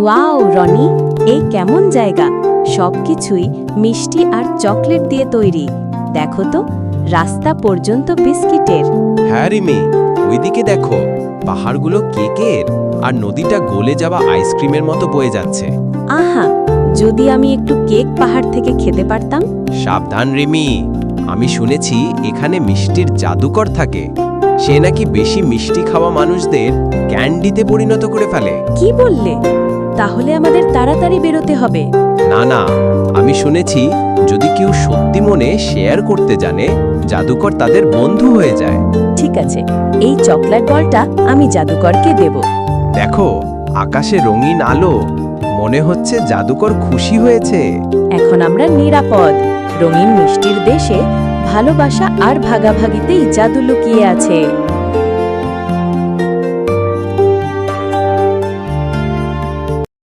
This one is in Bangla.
ওয়াও রনি, এই কেমন জায়গা! সবকিছুই মিষ্টি আর চকলেট দিয়ে তৈরি। দেখো তো, রাস্তা পর্যন্ত বিস্কিটের। হ্যাঁ রিমি, ওইদিকে দেখো, পাহাড়গুলো কেকের আর নদীটা গলে যাওয়া আইসক্রিমের মতো বয়ে যাচ্ছে। আহা, যদি আমি একটু কেক পাহাড় থেকে খেতে পারতাম। সাবধান রিমি, আমি শুনেছি এখানে মিষ্টির জাদুকর থাকে। সে নাকি বেশি মিষ্টি খাওয়া মানুষদের ক্যান্ডিতে পরিণত করে ফেলে। কি বললে? তাহলে আমাদের তাড়াতাড়ি বেরোতে হবে। না না, আমি শুনেছি যদি কেউ সত্যি মনে শেয়ার করতে জানে, জাদুকর তাদের বন্ধু হয়ে যায়। ঠিক আছে, এই চকলেট বলটা আমি জাদুকরকে দেব। দেখো, আকাশে রঙিন আলো, মনে হচ্ছে জাদুকর খুশি হয়েছে। এখন আমরা নিরাপদ। রঙিন মিষ্টির দেশে ভালোবাসা আর ভাগাভাগিতেই জাদু লুকিয়ে আছে।